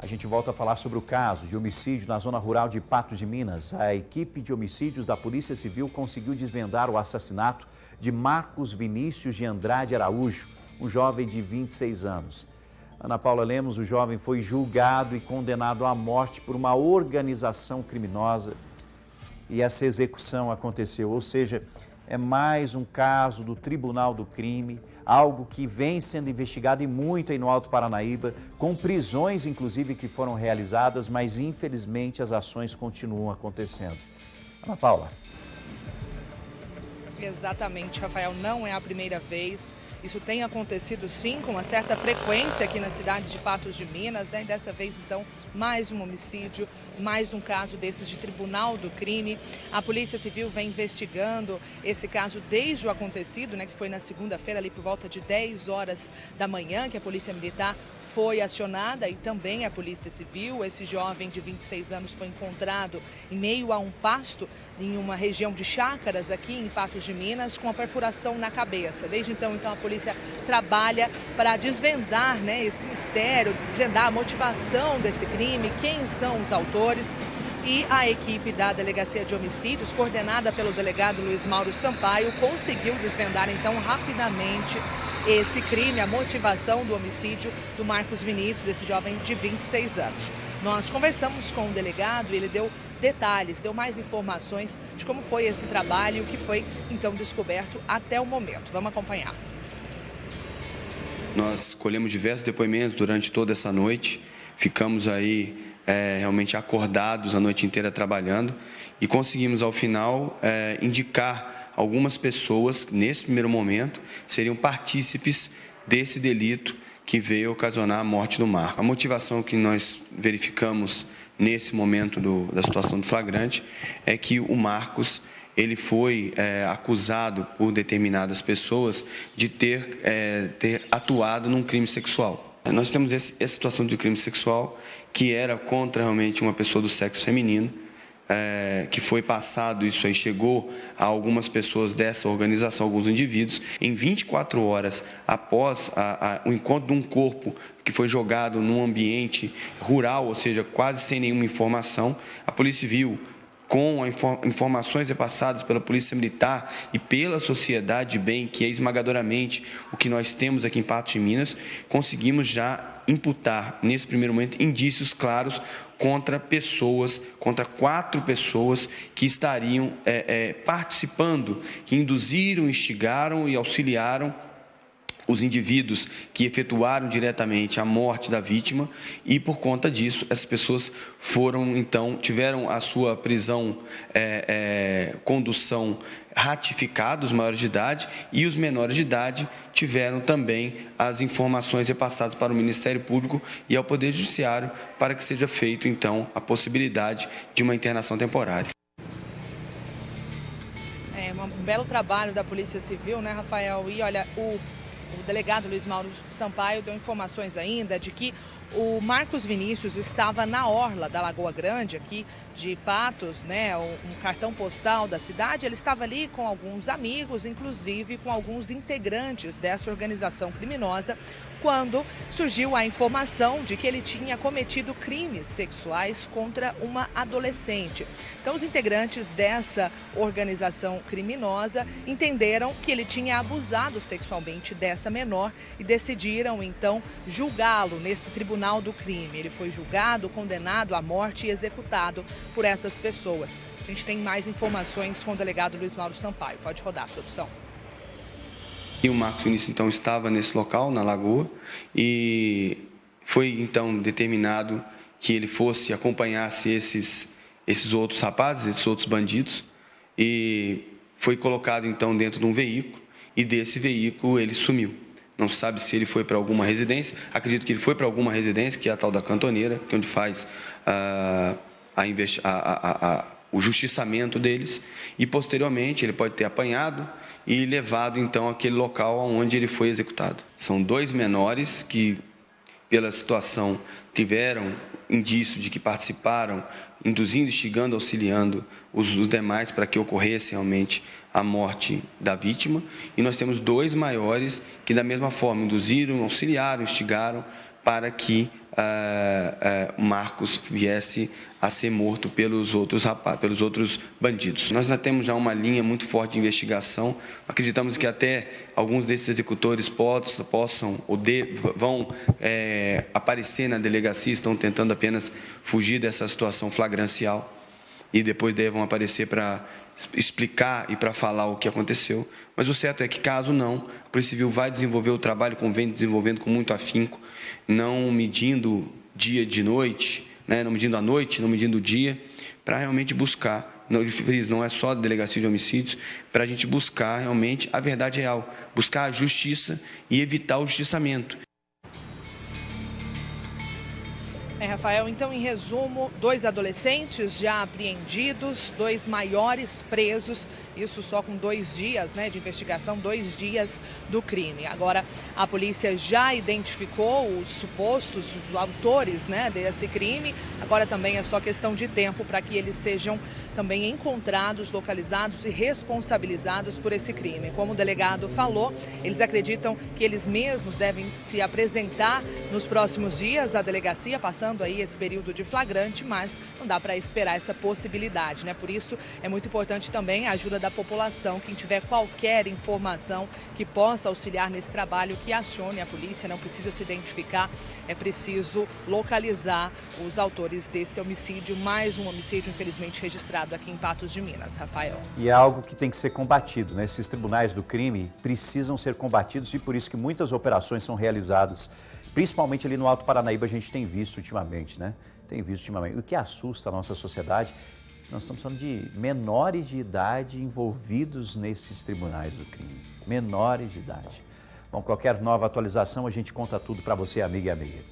A gente volta a falar sobre o caso de homicídio na zona rural de Patos de Minas. A equipe de homicídios da Polícia Civil conseguiu desvendar o assassinato de Marcos Vinícius de Andrade Araújo, um jovem de 26 anos. Ana Paula Lemos, o jovem foi julgado e condenado à morte por uma organização criminosa e essa execução aconteceu, ou seja, é mais um caso do Tribunal do Crime, algo que vem sendo investigado e muito aí no Alto Paranaíba, com prisões inclusive que foram realizadas, mas infelizmente as ações continuam acontecendo. Ana Paula. Exatamente, Rafael, não é a primeira vez. Isso tem acontecido sim com uma certa frequência aqui na cidade de Patos de Minas, né? E dessa vez então mais um homicídio, mais um caso desses de Tribunal do Crime. A Polícia Civil vem investigando esse caso desde o acontecido, né? Que foi na segunda-feira ali por volta de 10 horas da manhã que a Polícia Militar foi acionada e também a Polícia Civil. Esse jovem de 26 anos foi encontrado em meio a um pasto em uma região de chácaras aqui em Patos de Minas com a perfuração na cabeça. Desde então a polícia trabalha para desvendar, né, esse mistério, desvendar a motivação desse crime, quem são os autores. E a equipe da Delegacia de Homicídios, coordenada pelo delegado Luiz Mauro Sampaio, conseguiu desvendar então rapidamente esse crime, a motivação do homicídio do Marcos Vinícius, esse jovem de 26 anos. Nós conversamos com o delegado e ele deu detalhes, deu mais informações de como foi esse trabalho e o que foi então descoberto até o momento. Vamos acompanhar. Nós colhemos diversos depoimentos durante toda essa noite, ficamos aí realmente acordados a noite inteira trabalhando e conseguimos ao final indicar algumas pessoas, nesse primeiro momento, seriam partícipes desse delito que veio ocasionar a morte do Marcos. A motivação que nós verificamos nesse momento da situação do flagrante é que o Marcos ele foi acusado por determinadas pessoas de ter atuado num crime sexual. Nós temos essa situação de crime sexual que era contra realmente uma pessoa do sexo feminino, que foi passado, isso aí chegou a algumas pessoas dessa organização, alguns indivíduos, em 24 horas após o encontro de um corpo que foi jogado num ambiente rural, ou seja, quase sem nenhuma informação, a Polícia Civil, com informações repassadas pela Polícia Militar e pela sociedade de bem, que é esmagadoramente o que nós temos aqui em Patos de Minas, conseguimos já imputar, nesse primeiro momento, indícios claros contra pessoas, contra 4 pessoas que estariam participando, que induziram, instigaram e auxiliaram os indivíduos que efetuaram diretamente a morte da vítima e, por conta disso, essas pessoas tiveram a sua prisão, condução ratificada, os maiores de idade, e os menores de idade tiveram também as informações repassadas para o Ministério Público e ao Poder Judiciário para que seja feito, então, a possibilidade de uma internação temporária. Um belo trabalho da Polícia Civil, né, Rafael? E olha, o delegado Luiz Mauro Sampaio deu informações ainda de que o Marcos Vinícius estava na orla da Lagoa Grande, aqui de Patos, né, um cartão postal da cidade. Ele estava ali com alguns amigos, inclusive com alguns integrantes dessa organização criminosa, quando surgiu a informação de que ele tinha cometido crimes sexuais contra uma adolescente. Então, os integrantes dessa organização criminosa entenderam que ele tinha abusado sexualmente dessa menor e decidiram, então, julgá-lo nesse Tribunal do Crime. Ele foi julgado, condenado à morte e executado por essas pessoas. A gente tem mais informações com o delegado Luiz Mauro Sampaio. Pode rodar, produção. E o Marcos Vinícius, então, estava nesse local, na lagoa, e foi, então, determinado que ele acompanhasse esses outros rapazes, esses outros bandidos, e foi colocado, então, dentro de um veículo, e desse veículo ele sumiu. Não se sabe se ele foi para alguma residência, acredito que ele foi para alguma residência, que é a tal da Cantoneira, que é onde faz o justiçamento deles, e, posteriormente, ele pode ter apanhado e levado, então, àquele local onde ele foi executado. São 2 menores que, pela situação, tiveram indício de que participaram, induzindo, instigando, auxiliando os demais para que ocorresse realmente a morte da vítima. E nós temos 2 maiores que, da mesma forma, induziram, auxiliaram, instigaram para que Marcos viesse a ser morto pelos outros bandidos. Nós já temos uma linha muito forte de investigação. Acreditamos que até alguns desses executores possam ou vão aparecer na delegacia, estão tentando apenas fugir dessa situação flagrancial e depois vão aparecer para explicar e para falar o que aconteceu. Mas o certo é que, caso não, a Polícia Civil vai desenvolver o trabalho, como vem desenvolvendo com muito afinco, não medindo dia de noite, não medindo a noite, não medindo o dia, para realmente buscar, não é só a Delegacia de Homicídios, para a gente buscar realmente a verdade real, buscar a justiça e evitar o justiçamento. Rafael, então, em resumo, 2 adolescentes já apreendidos, 2 maiores presos, isso só com 2 dias de investigação, 2 dias do crime. Agora, a polícia já identificou os supostos, os autores desse crime, agora também é só questão de tempo para que eles sejam também encontrados, localizados e responsabilizados por esse crime. Como o delegado falou, eles acreditam que eles mesmos devem se apresentar nos próximos dias à delegacia, passando aí esse período de flagrante, mas não dá para esperar essa possibilidade, Por isso é muito importante também a ajuda da população. Quem tiver qualquer informação que possa auxiliar nesse trabalho, que acione a polícia, não precisa se identificar, é preciso localizar os autores desse homicídio, mais um homicídio infelizmente registrado aqui em Patos de Minas, Rafael. E é algo que tem que ser combatido, Esses tribunais do crime precisam ser combatidos e por isso que muitas operações são realizadas. Principalmente ali no Alto Paranaíba, a gente tem visto ultimamente, O que assusta a nossa sociedade, nós estamos falando de menores de idade envolvidos nesses tribunais do crime. Menores de idade. Bom, qualquer nova atualização, a gente conta tudo para você, amiga e amiga.